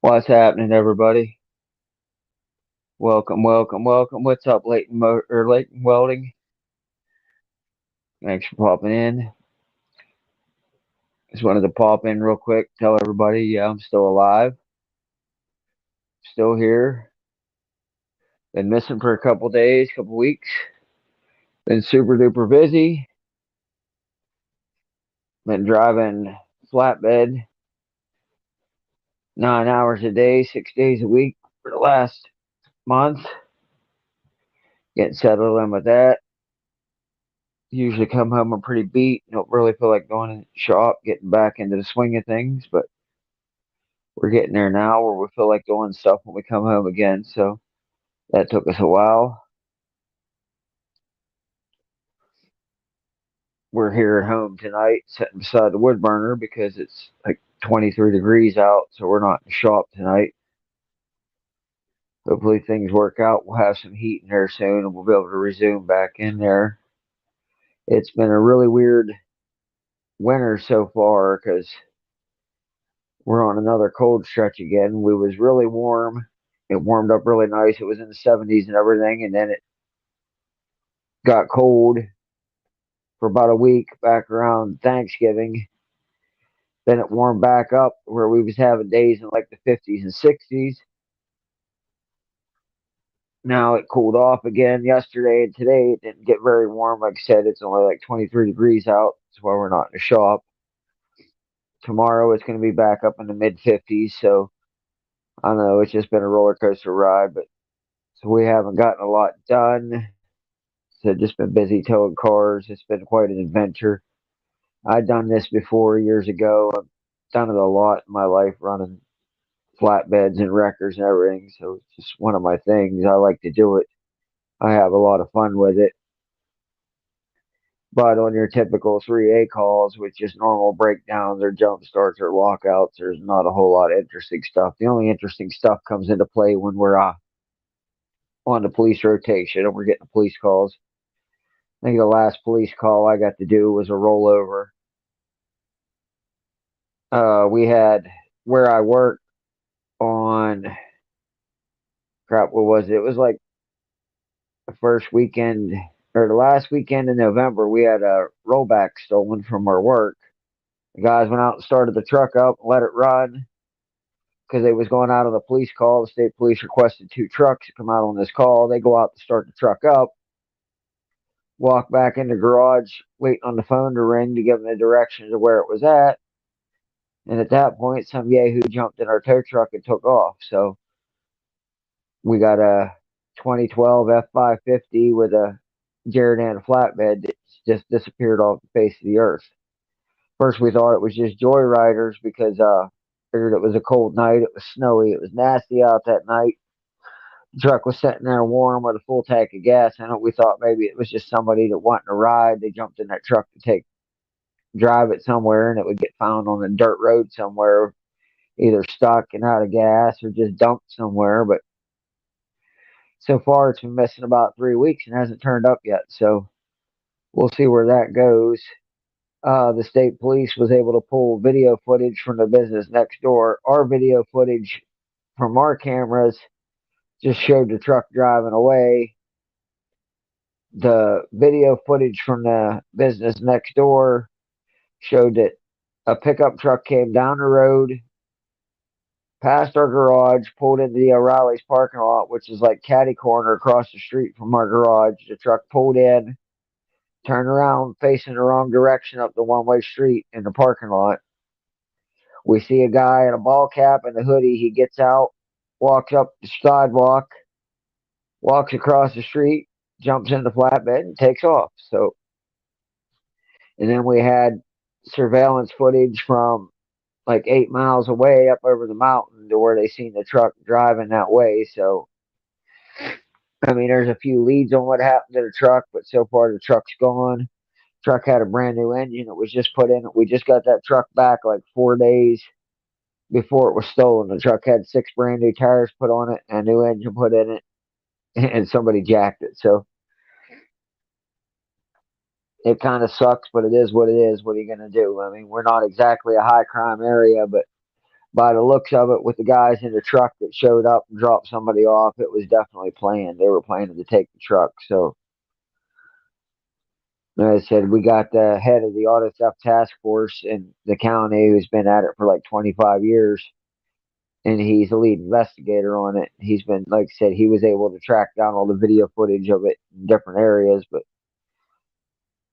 What's happening, everybody? Welcome, welcome, welcome. What's up, Leighton Welding? Thanks for popping in. Just wanted to pop in real quick, tell everybody, yeah, I'm still alive, still here. Been missing for a couple days, couple weeks. Been super duper busy. Been driving flatbed 9 hours a day, 6 days a week for the last month. Getting settled in with that. Usually come home I'm pretty beat. Don't really feel like going in the shop, getting back into the swing of things, but we're getting there now where we feel like doing stuff when we come home again. So that took us a while. We're here at home tonight, sitting beside the wood burner because it's like 23 degrees out. So we're not in the shop tonight. Hopefully things work out. We'll have some heat in there soon and we'll be able to resume back in there. It's been a really weird winter so far because we're on another cold stretch again. We was really warm. It warmed up really nice. It was in the 70s and everything, and then it got cold for about a week back around Thanksgiving. Then it warmed back up where we was having days in like the 50s and 60s. Now it cooled off again yesterday and today. It didn't get very warm. Like I said, it's only like 23 degrees out. That's why we're not in the shop. Tomorrow it's going to be back up in the mid 50s. So I don't know. It's just been a roller coaster ride, but so we haven't gotten a lot done. So just been busy towing cars. It's been quite an adventure. I'd done this before years ago. I've done it a lot in my life, running flatbeds and wreckers and everything. So it's just one of my things. I like to do it. I have a lot of fun with it. But on your typical 3A calls with just normal breakdowns or jump starts or lockouts, there's not a whole lot of interesting stuff. The only interesting stuff comes into play when we're on the police rotation and we're getting police calls. I think the last police call I got to do was a rollover. We had where I work on crap. What was it? It was like the first weekend or the last weekend in November. We had a rollback stolen from our work. The guys went out and started the truck up and let it run because they was going out on the police call. The state police requested two trucks to come out on this call. They go out to start the truck up, walk back in the garage, waiting on the phone to ring to give them the directions of where it was at. And at that point, some yahoo jumped in our tow truck and took off. So we got a 2012 F550 with a Jerridan flatbed that just disappeared off the face of the earth. First, we thought it was just joyriders because figured it was a cold night. It was snowy. It was nasty out that night. The truck was sitting there warm with a full tank of gas in it. We thought maybe it was just somebody that wanted a ride. They jumped in that truck to drive it somewhere, and it would get found on a dirt road somewhere, either stuck and out of gas or just dumped somewhere. But so far, it's been missing about 3 weeks and hasn't turned up yet. So we'll see where that goes. The state police was able to pull video footage from the business next door. Our video footage from our cameras just showed the truck driving away. The video footage from the business next door showed that a pickup truck came down the road, past our garage, pulled into the O'Reilly's parking lot, which is like catty corner across the street from our garage. The truck pulled in, turned around facing the wrong direction up the one-way street in the parking lot. We see a guy in a ball cap and a hoodie. He gets out, walks up the sidewalk, walks across the street, jumps in the flatbed, and takes off. So, and then we had surveillance footage from like 8 miles away up over the mountain to where they seen the truck driving that way. So, I mean, there's a few leads on what happened to the truck, but so far the truck's gone. Truck had a brand new engine. It was just put in. We just got that truck back like 4 days before it was stolen. The truck had six brand new tires put on it, and a new engine put in it, and somebody jacked it. So it kind of sucks, but it is what it is. What are you going to do? I mean, we're not exactly a high crime area, but By the looks of it, with the guys in the truck that showed up and dropped somebody off, it was definitely planned. They were planning to take the truck. So, as I said, we got the head of the auto theft task force in the county who's been at it for like 25 years, and he's the lead investigator on it. He's been, like I said, he was able to track down all the video footage of it in different areas, but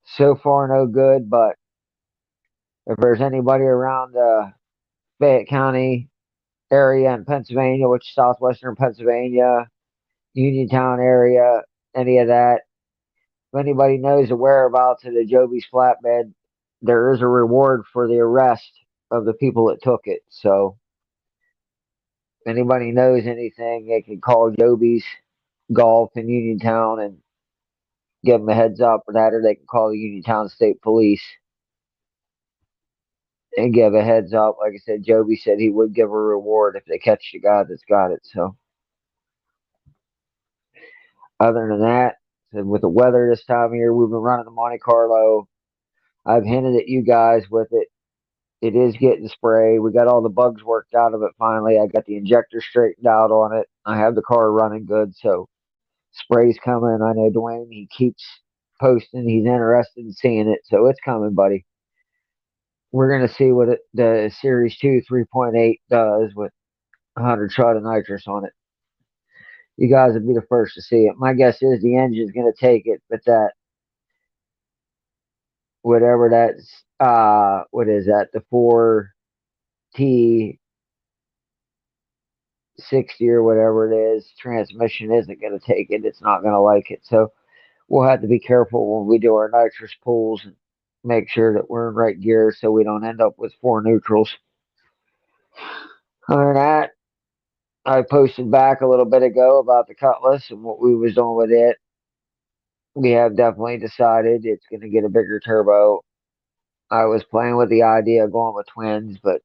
so far no good. But if there's anybody around the Fayette County area in Pennsylvania, which is southwestern Pennsylvania, Uniontown area, any of that, if anybody knows the whereabouts of the Joby's flatbed, there is a reward for the arrest of the people that took it. So if anybody knows anything, they can call Joby's Golf in Uniontown and give them a heads up for that, or they can call the Uniontown State Police and give a heads up. Like I said, Joby said he would give a reward if they catch the guy that's got it. So other than that, with the weather this time of year, we've been running the Monte Carlo. I've hinted at you guys with it. It is getting spray. We got all the bugs worked out of it finally. I got the injector straightened out on it. I have the car running good, so spray's coming. I know Dwayne, he keeps posting. He's interested in seeing it, so it's coming, buddy. We're going to see what the Series 2 3.8 does with 100 shot of nitrous on it. You guys will be the first to see it. My guess is the engine's going to take it, but that, whatever that's, what is that? The 4T 60 or whatever it is, transmission isn't going to take it. It's not going to like it. So we'll have to be careful when we do our nitrous pulls and make sure that we're in right gear so we don't end up with four neutrals. Other than that, I posted back a little bit ago about the Cutlass and what we was doing with it. We have definitely decided it's going to get a bigger turbo. I was playing with the idea of going with twins, but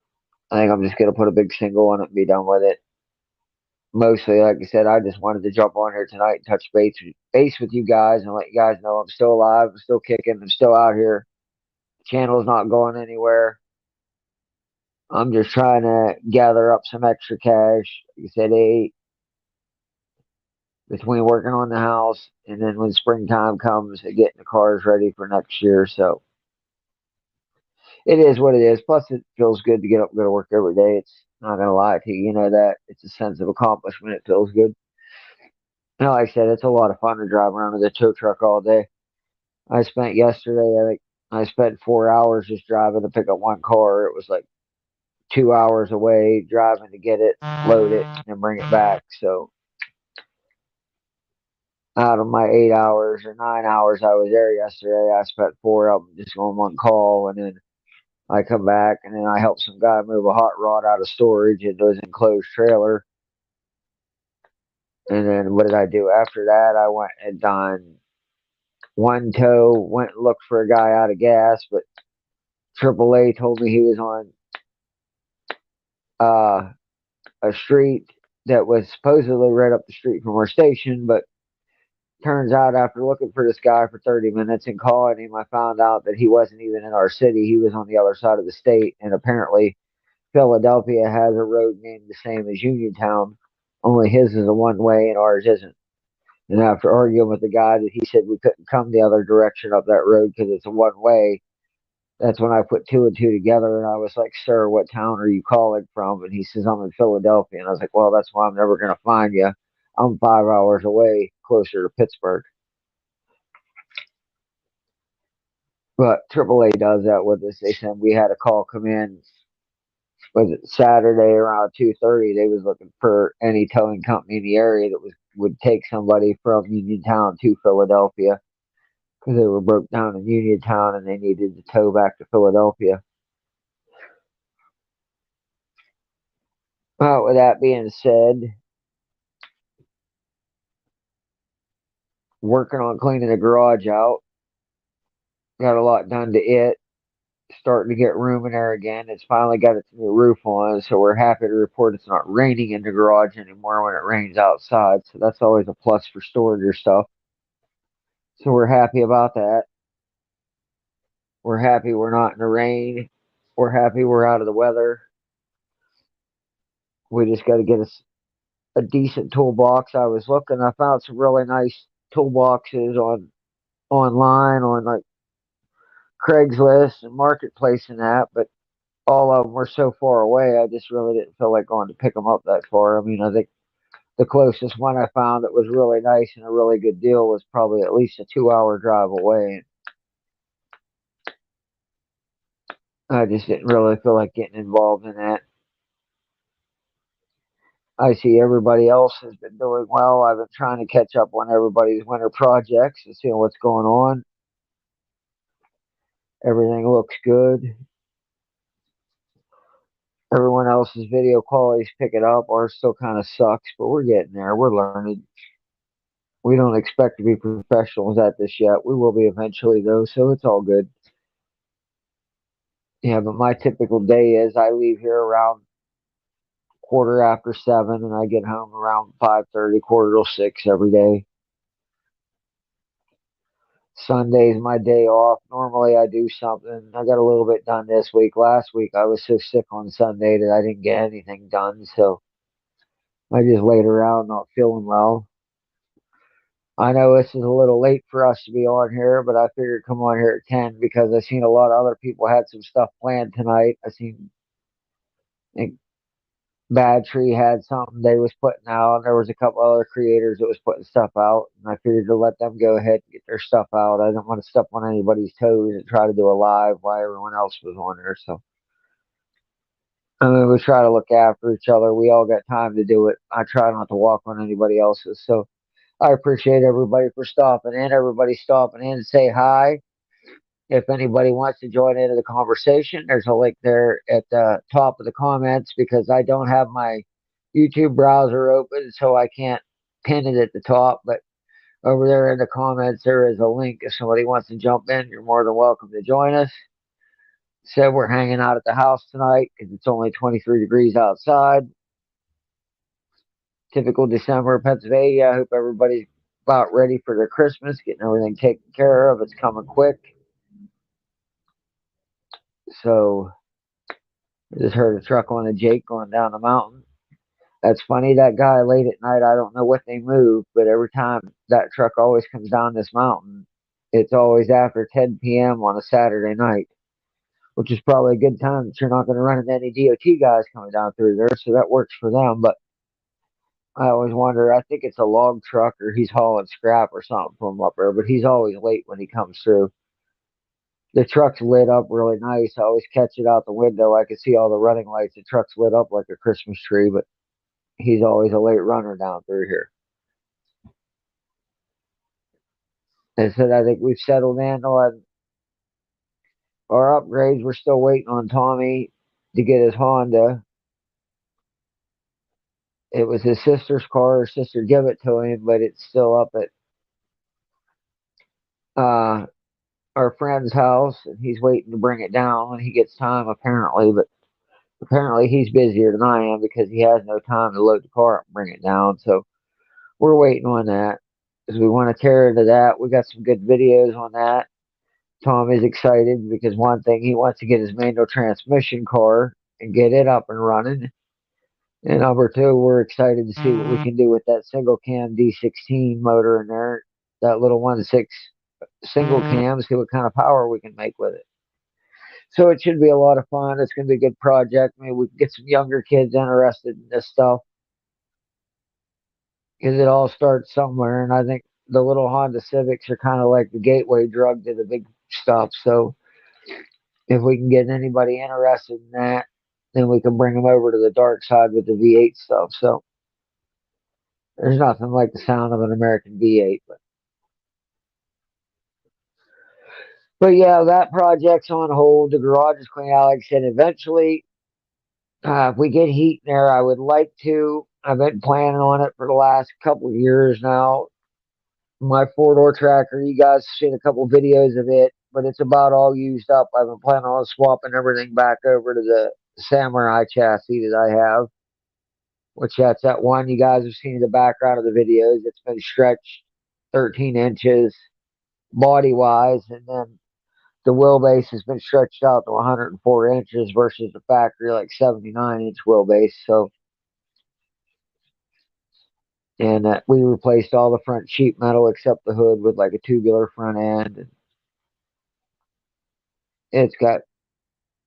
I think I'm just going to put a big single on it and be done with it. Mostly, like I said, I just wanted to jump on here tonight and touch base with you guys and let you guys know I'm still alive, I'm still kicking, I'm still out here. The channel's not going anywhere. I'm just trying to gather up some extra cash. Like I said, between working on the house and then when springtime comes, getting the cars ready for next year. So it is what it is. Plus, it feels good to get up and go to work every day. It's not gonna lie to you, you know that it's a sense of accomplishment. It feels good. You know, like I said, it's a lot of fun to drive around with a tow truck all day. I spent yesterday, I think I spent 4 hours just driving to pick up one car. It was like 2 hours away driving to get it, load it, and bring it back. So out of my 8 hours or 9 hours I was there yesterday, I spent four of them just on one call, and then I come back and then I help some guy move a hot rod out of storage into his enclosed trailer. And then what did I do after that? I went and done one tow, went and looked for a guy out of gas, but AAA told me he was on uh, a street that was supposedly right up the street from our station, but turns out after looking for this guy for 30 minutes and calling him, I found out that he wasn't even in our city. He was on the other side of the state, and apparently Philadelphia has a road named the same as Uniontown, only his is a one way and ours isn't. And after arguing with the guy that he said we couldn't come the other direction up that road because it's a one way, that's when I put two and two together and I was like, "Sir, what town are you calling from?" And he says, "I'm in Philadelphia." And I was like, "Well, that's why I'm never going to find you. I'm 5 hours away, closer to Pittsburgh." But AAA does that with us. They said we had a call come in, was it Saturday around 2:30? They was looking for any towing company in the area that would take somebody from Uniontown to Philadelphia because they were broke down in Uniontown and they needed to tow back to Philadelphia. With that being said, working on cleaning the garage out. Got a lot done to it. Starting to get room in there again. It's finally got its new roof on, so we're happy to report it's not raining in the garage anymore when it rains outside. So that's always a plus for storing your stuff. So we're happy about that. We're happy we're not in the rain. We're happy we're out of the weather. We just got to get us a decent toolbox. I was looking, I found some really nice toolboxes online on like Craigslist and Marketplace and that, but all of them were so far away. I just really didn't feel like going to pick them up that far. I mean, I think the closest one I found that was really nice and a really good deal was probably at least a 2 hour drive away. I just didn't really feel like getting involved in that. I see everybody else has been doing well. I've been trying to catch up on everybody's winter projects and seeing what's going on. Everything looks good. Everyone else's video quality's picking up. Ours still kind of sucks, but we're getting there. We're learning. We don't expect to be professionals at this yet. We will be eventually, though, so it's all good. Yeah, but my typical day is I leave here around quarter after 7, and I get home around 5:30, quarter till 6 every day. Sunday's my day off. Normally I do something. I got a little bit done this week. Last week I was so sick on Sunday that I didn't get anything done, so I just laid around not feeling well. I know this is a little late for us to be on here, but I figured come on here at 10 because I seen a lot of other people had some stuff planned tonight. I think Bad Tree had something they was putting out, and there was a couple other creators that was putting stuff out, and I figured to let them go ahead and get their stuff out. I didn't want to step on anybody's toes and try to do a live while everyone else was on there. So I mean, we try to look after each other. We all got time to do it. I try not to walk on anybody else's. So I appreciate everybody for stopping in. Everybody stopping in to say hi. If anybody wants to join into the conversation, there's a link there at the top of the comments because I don't have my YouTube browser open, so I can't pin it at the top. But over there in the comments, there is a link. If somebody wants to jump in, you're more than welcome to join us. Said we're hanging out at the house tonight because it's only 23 degrees outside. Typical December in Pennsylvania. I hope everybody's about ready for their Christmas, getting everything taken care of. It's coming quick. So I just heard a truck on a Jake going down the mountain. That's funny. That guy late at night, I don't know what they move, but every time that truck always comes down this mountain, it's always after 10 p.m. on a Saturday night, which is probably a good time that you're not going to run into any DOT guys coming down through there. So that works for them. But I always wonder, I think it's a log truck or he's hauling scrap or something from up there, but he's always late when he comes through. The truck's lit up really nice. I always catch it out the window. I can see all the running lights. The truck's lit up like a Christmas tree, but he's always a late runner down through here. And so I think we've settled in on our upgrades. We're still waiting on Tommy to get his Honda. It was his sister's car. Her sister gave it to him, but it's still up at uh, our friend's house, and he's waiting to bring it down when he gets time, apparently. But apparently he's busier than I am because he has no time to load the car up and bring it down. So we're waiting on that because we want to tear into that. We got some good videos on that. Tom is excited because one thing he wants to get his manual transmission car and get it up and running. And number two, we're excited to see what we can do with that single cam D16 motor in there, that little 1.6 single cam, see what kind of power we can make with it. So it should be a lot of fun. It's going to be a good project. Maybe we can get some younger kids interested in this stuff because it all starts somewhere. And I think the little Honda Civics are kind of like the gateway drug to the big stuff. So if we can get anybody interested in that, then we can bring them over to the dark side with the V8 stuff. So there's nothing like the sound of an American V8. But yeah, that project's on hold. The garage is clean out. Like I said, eventually, if we get heat in there, I would like to. I've been planning on it for the last couple of years now. My four-door tracker, you guys have seen a couple videos of it, but it's about all used up. I've been planning on swapping everything back over to the Samurai chassis that I have, which that's that one you guys have seen in the background of the videos. It's been stretched 13 inches body-wise, and then the wheelbase has been stretched out to 104 inches versus the factory like 79-inch wheelbase. So And we replaced all the front sheet metal except the hood with like a tubular front end. And it's got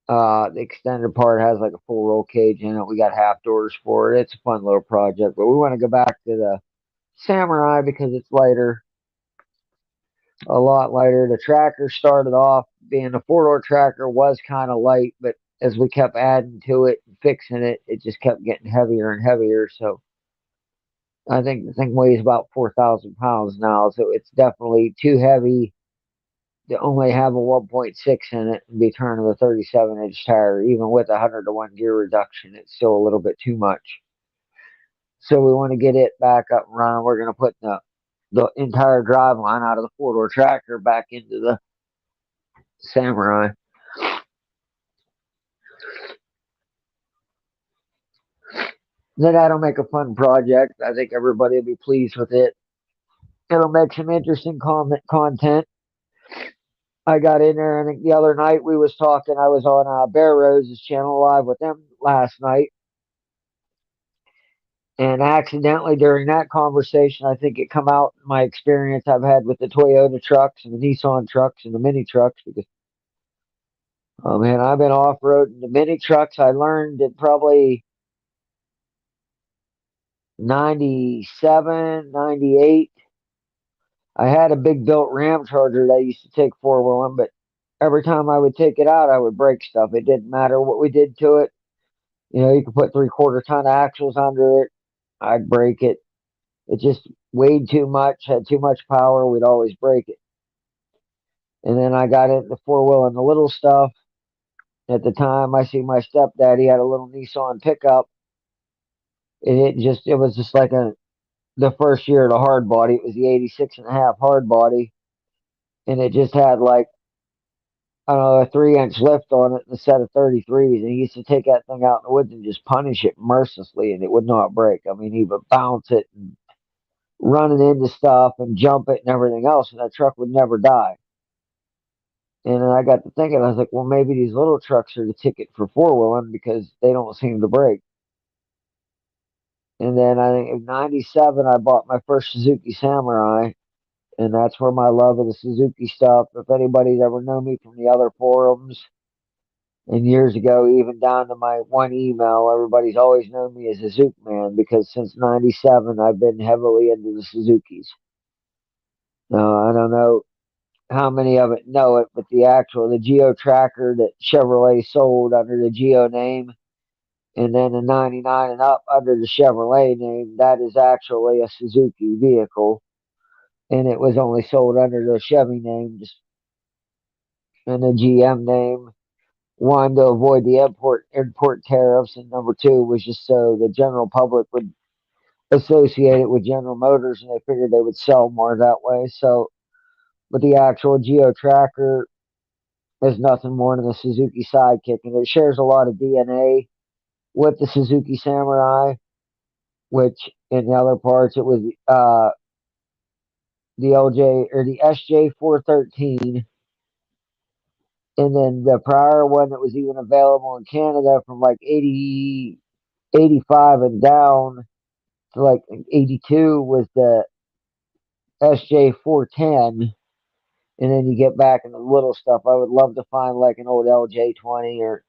the extended part has like a full roll cage in it. We got half doors for it. It's a fun little project, but we want to go back to the Samurai because it's lighter, a lot lighter. The tracker started off being a four-door tracker, was kind of light, but as we kept adding to it and fixing it, it just kept getting heavier and heavier. So I think the thing weighs about 4,000 pounds now, so it's definitely too heavy to only have a 1.6 in it and be turning a 37-inch tire. Even with a 100-to-1 gear reduction, it's still a little bit too much. So we want to get it back up and running. We're going to put the entire drive line out of the four-door tractor back into the Samurai. Then that'll make a fun project. I think everybody will be pleased with it. It'll make some interesting content. I got in there, I think the other night we was talking. I was on Bear Rose's channel live with them last night, and accidentally during that conversation, I think it come out my experience I've had with the Toyota trucks and the Nissan trucks and the mini trucks because oh man, I've been off roading the mini trucks. I learned at probably 97, 98. I had a big built Ram Charger that I used to take four wheeling, but every time I would take it out, I would break stuff. It didn't matter what we did to it. You know, you could put 3/4 ton axles under it. I'd break it. It just weighed too much, had too much power. We'd always break it. And then I got into four wheel and the little stuff. At the time, I see my stepdaddy had a little Nissan pickup, and it was just like the first year of the hard body. It was the 86 and a half hard body, and it just had like I don't know a 3 inch lift on it and a set of 33s. And he used to take that thing out in the woods and just punish it mercilessly, and it would not break. I mean, he would bounce it and run it into stuff and jump it and everything else, and that truck would never die. And then I got to thinking, I was like, well, maybe these little trucks are the ticket for four wheeling because they don't seem to break. And then I think in '97, I bought my first Suzuki Samurai, and that's where my love of the Suzuki stuff. If anybody's ever known me from the other forums and years ago, even down to my one email, everybody's always known me as a Suzuki man because since '97, I've been heavily into the Suzukis. Now, I don't know how many of it know it, but the Geo Tracker that Chevrolet sold under the Geo name, and then the 99 and up under the Chevrolet name, that is actually a Suzuki vehicle. And it was only sold under the Chevy name just and the GM name. One, to avoid the import tariffs, and number two was just so the general public would associate it with General Motors, and they figured they would sell more that way. So, but the actual Geo Tracker is nothing more than a Suzuki sidekick, and it shares a lot of DNA with the Suzuki Samurai, which in the other parts it was the LJ or the SJ 413, and then the prior one that was even available in Canada from like 80, 85 and down to like 82 was the SJ 410. And then you get back into the little stuff. I would love to find like an old LJ 20 or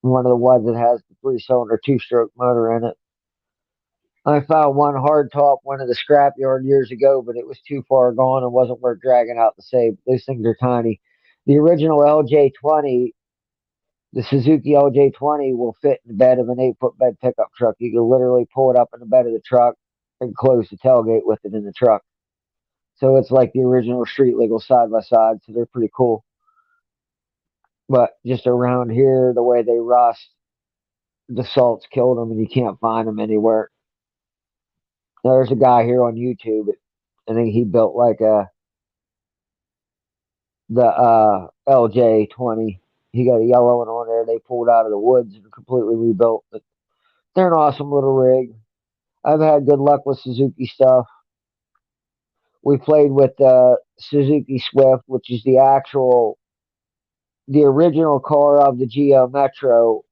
one of the ones that has the three-cylinder two-stroke motor in it. I found one hardtop, one of the scrapyard years ago, but it was too far gone and wasn't worth dragging out to save. Those things are tiny. The original LJ20, the Suzuki LJ20, will fit in the bed of an 8 foot bed pickup truck. You can literally pull it up in the bed of the truck and close the tailgate with it in the truck. So it's like the original street legal side by side. So they're pretty cool. But just around here, the way they rust, the salt's killed them and you can't find them anywhere. There's a guy here on YouTube. I think he built like the LJ20. He got a yellow one on there. They pulled out of the woods and completely rebuilt. But they're an awesome little rig. I've had good luck with Suzuki stuff. We played with Suzuki Swift, which is the original car of the Geo Metro.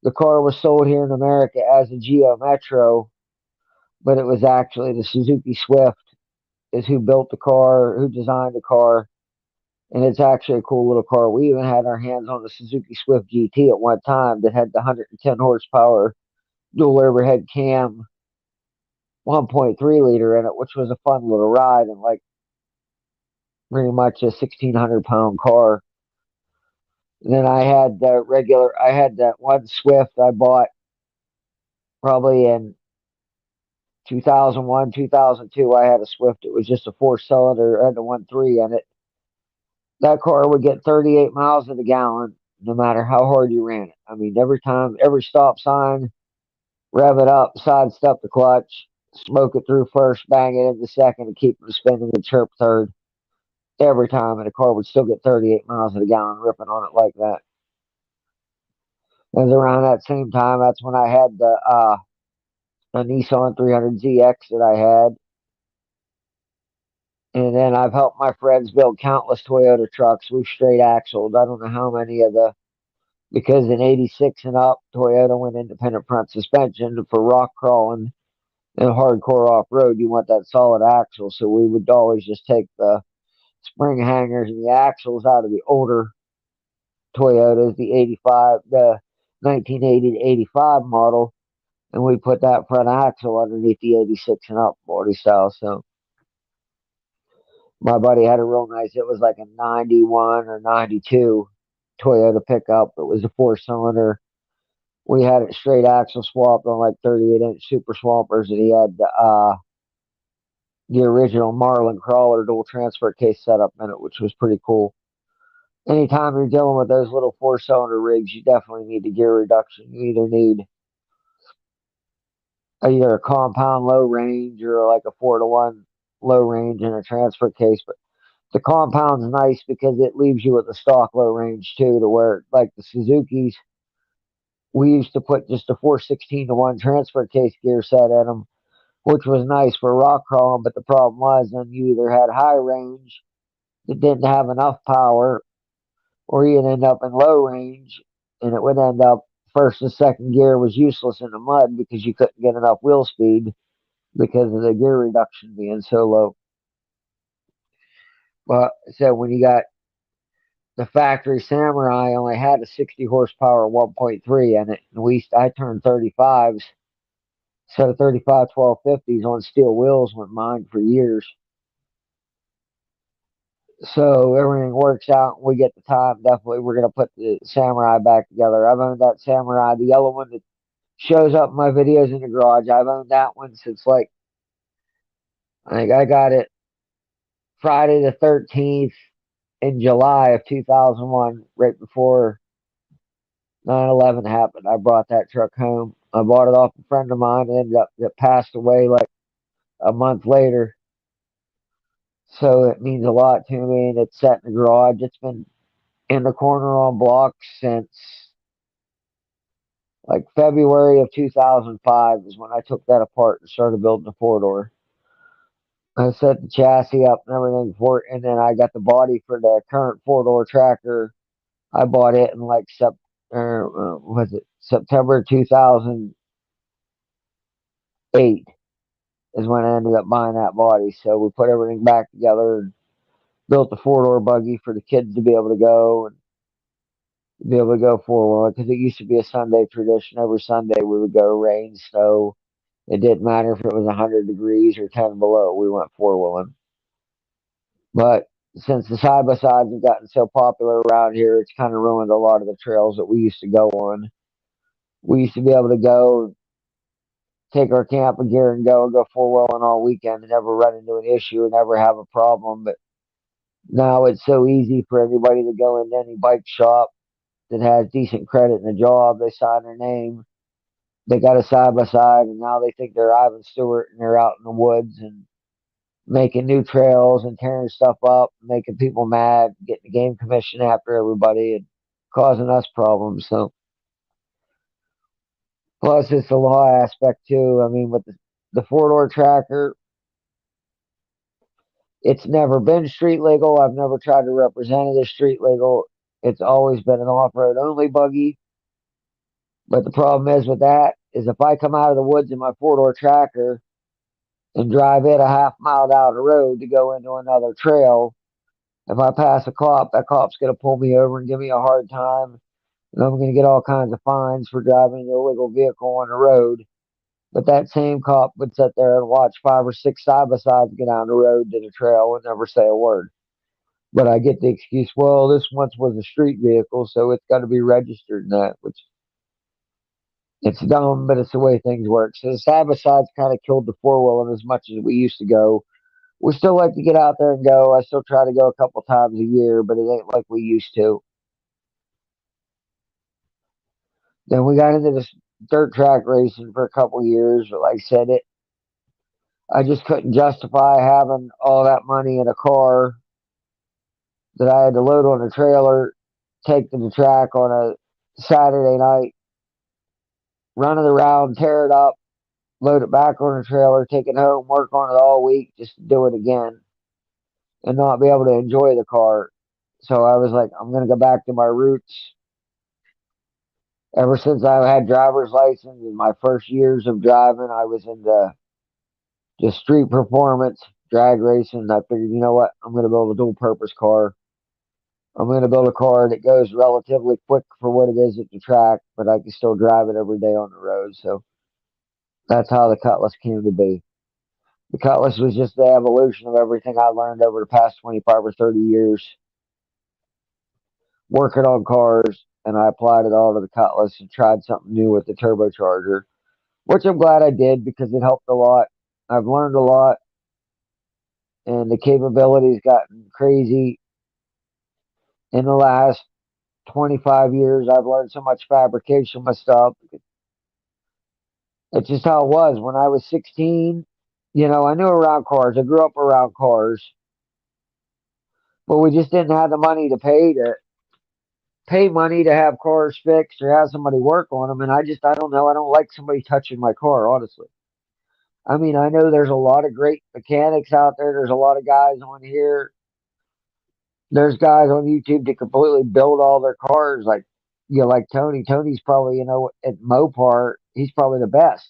The car was sold here in America as a Geo Metro, but it was actually the Suzuki Swift is who built the car, who designed the car, and it's actually a cool little car. We even had our hands on the Suzuki Swift GT at one time that had the 110 horsepower dual overhead cam 1.3 liter in it, which was a fun little ride and like pretty much a 1,600 pound car. And then I had that one Swift I bought probably in 2001, 2002. I had a Swift. It was just a four cylinder, had the 1.3 in it. That car would get 38 miles to the gallon no matter how hard you ran it. I mean, every time, every stop sign, rev it up, sidestep the clutch, smoke it through first, bang it into second, and keep it spinning and chirp third every time. And the car would still get 38 miles to the gallon ripping on it like that. It was around that same time. That's when I had the a Nissan 300ZX that I had. And then I've helped my friends build countless Toyota trucks. We've straight axled. I don't know how many of the, because in 86 and up, Toyota went independent front suspension for rock crawling and hardcore off road. You want that solid axle. So we would always just take the spring hangers and the axles out of the older Toyotas, the 85, the 1980 to 85 model, and we put that front axle underneath the 86 and up body style. So my buddy had a real nice, it was like a 91 or 92 Toyota pickup. It was a four cylinder. We had it straight axle swapped on like 38-inch super swampers, and he had the original Marlin crawler dual transfer case setup in it, which was pretty cool. Anytime you're dealing with those little four cylinder rigs, you definitely need the gear reduction. You either need either a compound low range or like a 4-to-1 low range and a transfer case. But the compound's nice because it leaves you with a stock low range too, to where like the Suzuki's, we used to put just a 416-to-1 transfer case gear set in them, which was nice for rock crawling. But the problem was then you either had high range that didn't have enough power, or you'd end up in low range and it would end up first and second gear was useless in the mud because you couldn't get enough wheel speed because of the gear reduction being so low. But so when you got the factory Samurai only had a 60 horsepower 1.3 in it, and I turned 35s, so 35 1250s on steel wheels went mine for years. So everything works out. And we get the time. Definitely, we're gonna put the Samurai back together. I've owned that Samurai, the yellow one that shows up in my videos in the garage. I've owned that one since like I think I got it Friday the 13th in July of 2001, right before 9/11 happened. I brought that truck home. I bought it off a friend of mine and ended up it passed away like a month later. So it means a lot to me, and it's set in the garage. It's been in the corner on blocks since like February of 2005 is when I took that apart and started building the four door. I set the chassis up and everything for it, and then I got the body for the current four door tractor. I bought it in like was it September 2008 is when I ended up buying that body. So we put everything back together and built the four door buggy for the kids to be able to go and be able to go four wheeling because it used to be a Sunday tradition. Every Sunday we would go rain, snow. It didn't matter if it was 100 degrees or 10 below. We went four wheeling. But since the side by sides have gotten so popular around here, it's kind of ruined a lot of the trails that we used to go on. We used to be able to go take our camping gear and go four wheeling all weekend and never run into an issue and never have a problem. But now it's so easy for anybody to go into any bike shop that has decent credit in a job. They sign their name, they got a side by side, and now they think they're Ivan Stewart and they're out in the woods and making new trails and tearing stuff up, making people mad, getting the game commission after everybody and causing us problems. So plus it's the law aspect too. I mean, with the four door tracker, it's never been street legal. I've never tried to represent it as street legal. It's always been an off road only buggy. But the problem is with that is if I come out of the woods in my four door tracker and drive it a half mile down the road to go into another trail. If I pass a cop, that cop's going to pull me over and give me a hard time. And I'm going to get all kinds of fines for driving an illegal vehicle on the road. But that same cop would sit there and watch 5 or 6 side by sides get down the road to the trail and never say a word. But I get the excuse, well, this once was a street vehicle, so it's got to be registered and that, which it's dumb, but it's the way things work. So the side by sides kind of killed the four wheeling as much as we used to go. We still like to get out there and go. I still try to go a couple times a year, but it ain't like we used to. Then we got into this dirt track racing for a couple years, but like I said, I just couldn't justify having all that money in a car that I had to load on a trailer, take to the track on a Saturday night, run it around, tear it up, load it back on a trailer, take it home, work on it all week, just to do it again and not be able to enjoy the car. So I was like, I'm going to go back to my roots. Ever since I had driver's license in my first years of driving, I was into just street performance, drag racing. I figured, you know what? I'm going to build a dual purpose car. I'm going to build a car that goes relatively quick for what it is at the track, but I can still drive it every day on the road. So that's how the Cutlass came to be. The Cutlass was just the evolution of everything I learned over the past 25 or 30 years working on cars, and I applied it all to the Cutlass and tried something new with the turbocharger, which I'm glad I did because it helped a lot. I've learned a lot, and the capabilities gotten crazy in the last 25 years. I've learned so much fabrication my stuff. It's just how it was when I was 16. You know, I knew around cars. I grew up around cars, but we just didn't have the money to pay money to have cars fixed or have somebody work on them. And I don't know. I don't like somebody touching my car, honestly. I mean, I know there's a lot of great mechanics out there. There's a lot of guys on here. There's guys on YouTube that completely build all their cars. Like, you know, like Tony. Tony's probably, you know, at Mopar, he's probably the best.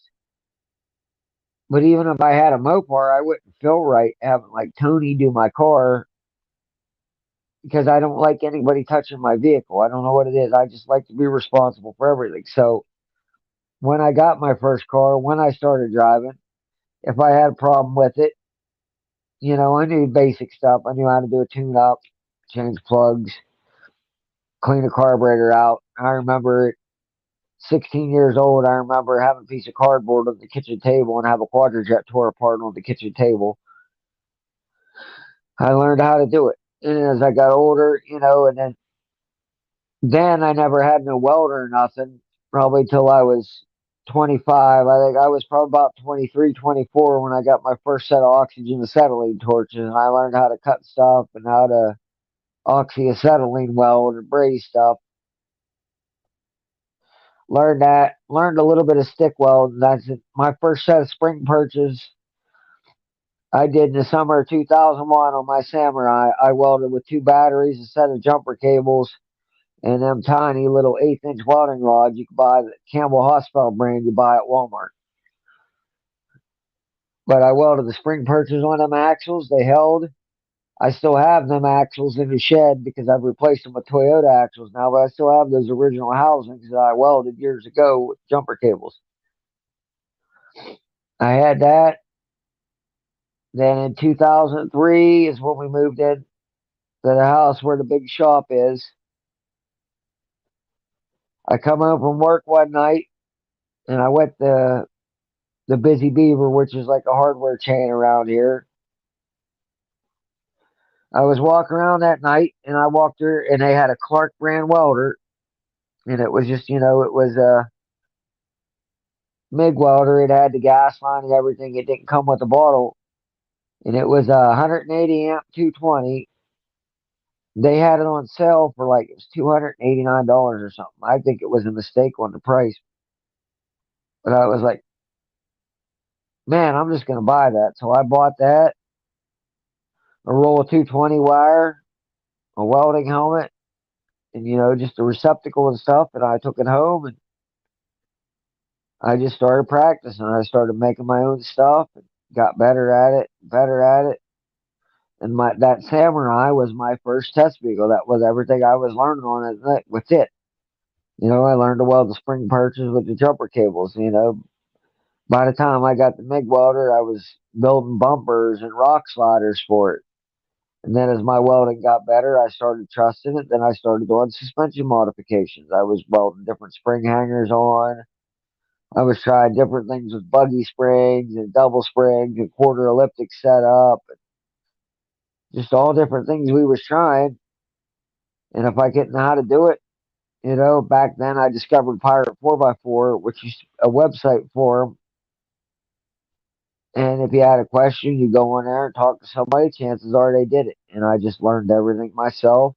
But even if I had a Mopar, I wouldn't feel right having like Tony do my car because I don't like anybody touching my vehicle. I don't know what it is. I just like to be responsible for everything. So when I got my first car, when I started driving, if I had a problem with it, you know, I knew basic stuff. I knew how to do a tune up, change plugs, clean a carburetor out. I remember at 16 years old, I remember having a piece of cardboard on the kitchen table and have a quadrajet tore apart on the kitchen table. I learned how to do it. And as I got older, you know, and then I never had no welder or nothing, probably till I was 25. I think I was probably about 23, 24 when I got my first set of oxygen acetylene torches, and I learned how to cut stuff and how to oxyacetylene weld and braze stuff. Learned that. Learned a little bit of stick weld. And that's it. My first set of spring perches I did in the summer of 2001 on my Samurai. I welded with two batteries, a set of jumper cables, and them tiny little 1/8 inch welding rods you can buy the Campbell Hosfeld brand you buy at Walmart. But I welded the spring perches on them axles. They held. I still have them axles in the shed because I've replaced them with Toyota axles now, but I still have those original housings that I welded years ago with jumper cables. I had that. Then in 2003 is when we moved in to the house where the big shop is. I come home from work one night and I went to the Busy Beaver, which is like a hardware chain around here. I was walking around that night and I walked there and they had a Clark brand welder and it was just, you know, it was a MIG welder. It had the gas line and everything. It didn't come with a bottle and it was a 180 amp 220. They had it on sale for like it was $289 or something. I think it was a mistake on the price, but I was like, man, I'm just gonna buy that. So I bought that, a roll of 220 wire, a welding helmet, and you know, just a receptacle and stuff. And I took it home and I just started practicing. I started making my own stuff. got better at it. And my that Samurai was my first test vehicle. That was everything I was learning on it with it. I learned to weld the spring perches with the jumper cables. By the time I got the MIG welder, I was building bumpers and rock sliders for it. And then as my welding got better, I started trusting it. Then I started doing suspension modifications. I was welding different spring hangers on. I was trying different things with buggy springs and double springs and quarter elliptic setup, just all different things we was trying. And if I didn't know how to do it, back then I discovered Pirate 4x4, which is a website for 'em. And if you had a question, you go in there and talk to somebody, chances are they did it. And I just learned everything myself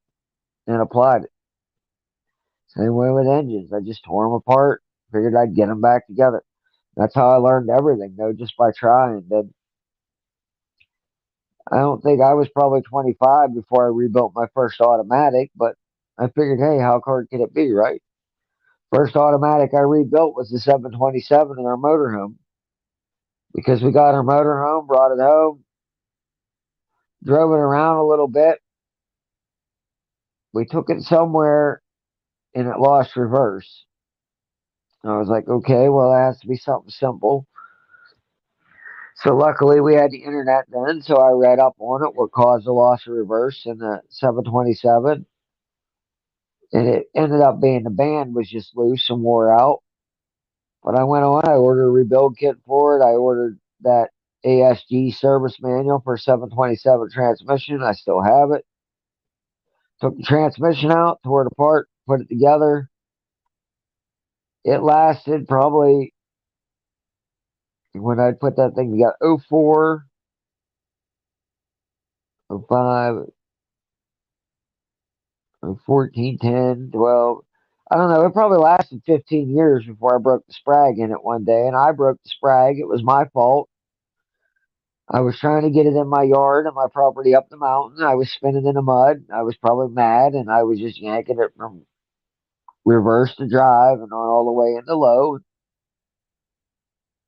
and applied it. Same way with engines. I just tore them apart, figured I'd get them back together. That's how I learned everything, though, just by trying. Then I don't think I was probably 25 before I rebuilt my first automatic, but I figured, hey, how hard could it be, right? First automatic I rebuilt was the 727 in our motorhome because we got our motorhome, brought it home, drove it around a little bit. We took it somewhere and it lost reverse. I was like, okay, well, it has to be something simple. So luckily we had the internet then, so I read up on it, what caused the loss of reverse in the 727. And it ended up being the band was just loose and wore out. But I went on, I ordered a rebuild kit for it. I ordered that ASG service manual for 727 transmission. I still have it. Took the transmission out, tore it apart, put it together. It lasted probably, when I put that thing together, 04, 05, 14, 10, 12. I don't know. It probably lasted 15 years before I broke the sprag in it one day. And I broke the sprag. It was my fault. I was trying to get it in my yard and my property up the mountain. I was spinning in the mud. I was probably mad and I was just yanking it from reverse to drive and on all the way into low.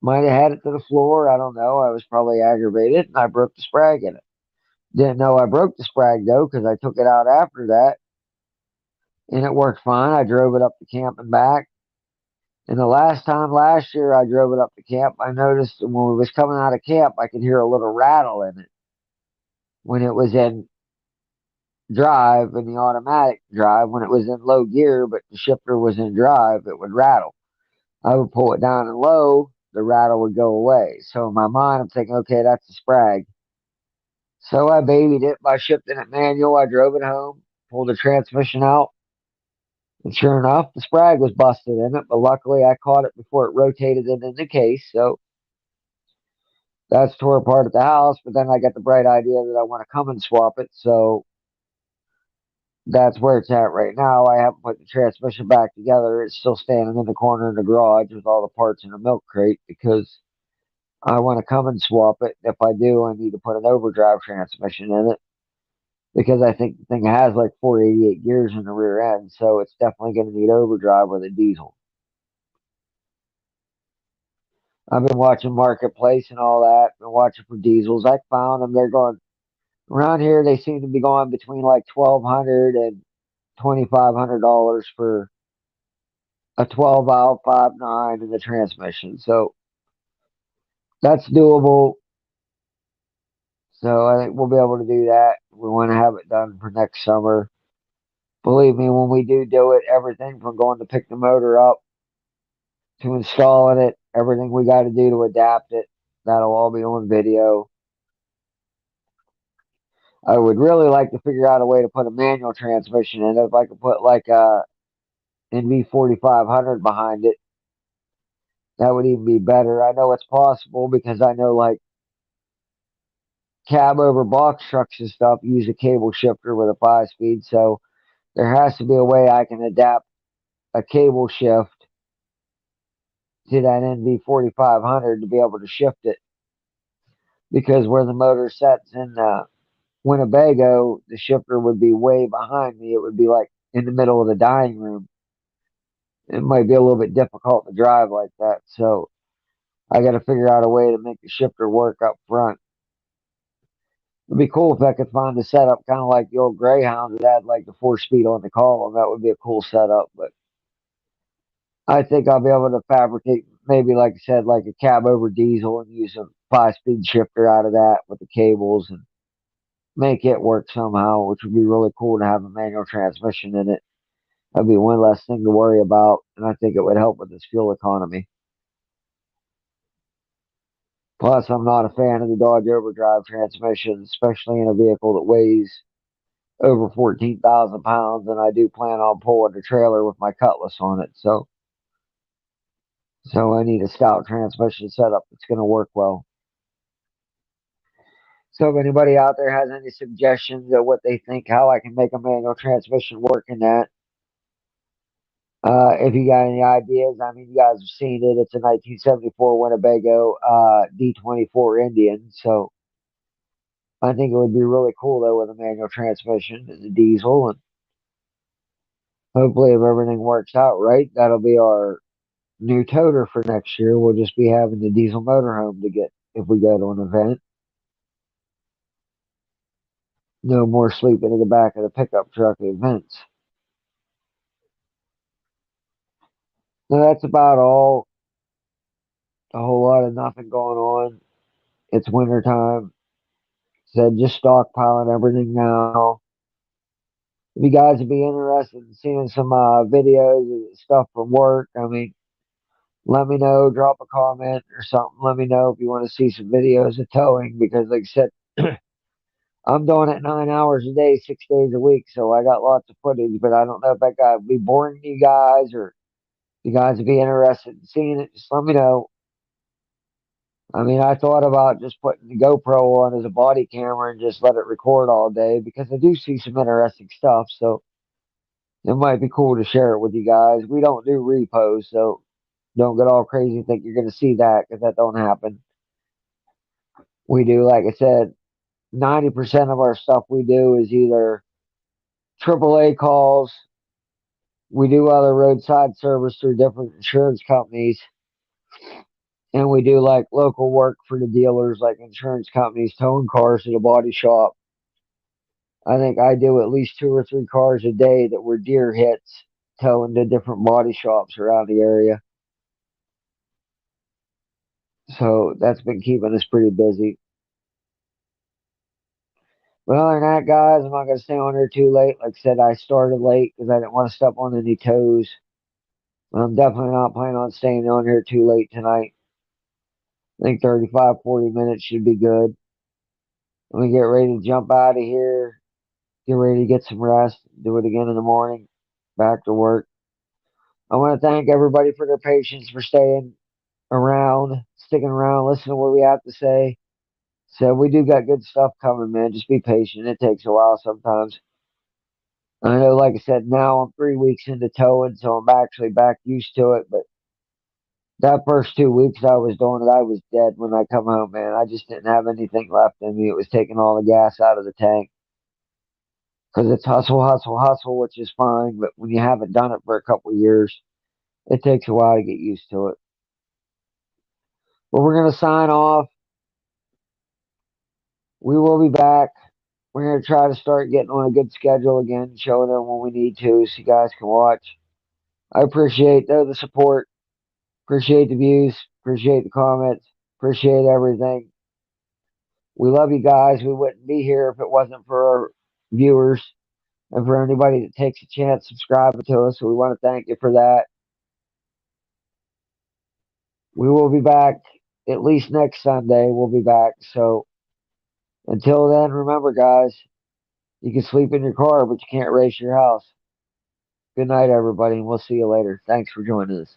Might have had it to the floor. I don't know. I was probably aggravated and I broke the sprag in it. Didn't know I broke the sprag though because I took it out after that and it worked fine. I drove it up the camp and back. And the last time last year I drove it up the camp, I noticed when we was coming out of camp, I could hear a little rattle in it when it was in drive in the automatic drive. When it was in low gear, but the shifter was in drive, it would rattle. I would pull it down in low, the rattle would go away. So in my mind, I'm thinking, okay, that's the sprag. So I babied it by shifting it manual. I drove it home, pulled the transmission out, and sure enough, the sprag was busted in it. But luckily, I caught it before it rotated it in the case. So that's tore apart at the house. But then I got the bright idea that I want to come and swap it. So that's where it's at right now. I haven't put the transmission back together. It's still standing in the corner in the garage with all the parts in a milk crate because I want to come and swap it. If I do, I need to put an overdrive transmission in it because I think the thing has like 488 gears in the rear end, so it's definitely going to need overdrive with a diesel. I've been watching Marketplace and all that, been watching for diesels. I found them. They're going around here. They seem to be going between like 1,200 and $2,500 for a 12 valve 5.9 in the transmission. So that's doable. So I think we'll be able to do that. We want to have it done for next summer. Believe me, when we do it, everything from going to pick the motor up to installing it, everything we got to do to adapt it, that'll all be on video. I would really like to figure out a way to put a manual transmission in it. If I could put like a NV4500 behind it, that would even be better. I know it's possible because I know like cab over box trucks and stuff use a cable shifter with a 5-speed. So there has to be a way I can adapt a cable shift to that NV4500 to be able to shift it. Because where the motor sets in Winnebago, the shifter would be way behind me. It would be like in the middle of the dining room. It might be a little bit difficult to drive like that. So I got to figure out a way to make the shifter work up front. It'd be cool if I could find a setup kind of like the old Greyhound that had like the 4 speed on the column. That would be a cool setup. But I think I'll be able to fabricate maybe, like I said, like a cab over diesel and use a 5 speed shifter out of that with the cables and make it work somehow, which would be really cool to have a manual transmission in it. That'd be one less thing to worry about, and I think it would help with this fuel economy. Plus, I'm not a fan of the Dodge Overdrive transmission, especially in a vehicle that weighs over 14,000 pounds, and I do plan on pulling the trailer with my Cutlass on it. So I need a stout transmission setup that's going to work well. So if anybody out there has any suggestions of what they think, how I can make a manual transmission work in that, if you got any ideas, I mean, you guys have seen it. It's a 1974 Winnebago D24 Indian, so I think it would be really cool though with a manual transmission and a diesel, and hopefully, if everything works out right, that'll be our new toter for next year. We'll just be having the diesel motorhome to get if we go to an event. No more sleeping in the back of the pickup truck at events. So that's about all. A whole lot of nothing going on. It's winter time. Said just stockpiling everything now. If you guys would be interested in seeing some videos and stuff from work, I mean, let me know. Drop a comment or something. Let me know if you want to see some videos of towing because, like I said, I'm doing it 9 hours a day, 6 days a week. So I got lots of footage, but I don't know if that guy would be boring to you guys or if you guys would be interested in seeing it. Just let me know. I mean, I thought about just putting the GoPro on as a body camera and just let it record all day because I do see some interesting stuff. So it might be cool to share it with you guys. We don't do repos, so don't get all crazy and think you're going to see that because that don't happen. We do, like I said, 90% of our stuff we do is either AAA calls. We do other roadside service through different insurance companies. And we do like local work for the dealers, like insurance companies, towing cars to the body shop. I think I do at least 2 or 3 cars a day that were deer hits, towing to different body shops around the area. So that's been keeping us pretty busy. But other than that, guys, I'm not going to stay on here too late. Like I said, I started late because I didn't want to step on any toes. I'm definitely not planning on staying on here too late tonight. I think 35, 40 minutes should be good. Let me get ready to jump out of here, get ready to get some rest, do it again in the morning, back to work. I want to thank everybody for their patience, for staying around, sticking around, listening to what we have to say. So we do got good stuff coming, man. Just be patient. It takes a while sometimes. I know, like I said, now I'm 3 weeks into towing, so I'm actually back used to it. But that first 2 weeks I was doing it, I was dead when I come home, man. I just didn't have anything left in me. It was taking all the gas out of the tank because it's hustle, hustle, hustle, which is fine. But when you haven't done it for a couple of years, it takes a while to get used to it. But we're going to sign off. We will be back. We're going to try to start getting on a good schedule again, showing them when we need to so you guys can watch. I appreciate the support, appreciate the views, appreciate the comments, appreciate everything. We love you guys. We wouldn't be here if it wasn't for our viewers and for anybody that takes a chance subscribing to us. So we want to thank you for that. We will be back at least next Sunday. We'll be back. So until then, remember, guys, you can sleep in your car, but you can't race your house. Good night, everybody, and we'll see you later. Thanks for joining us.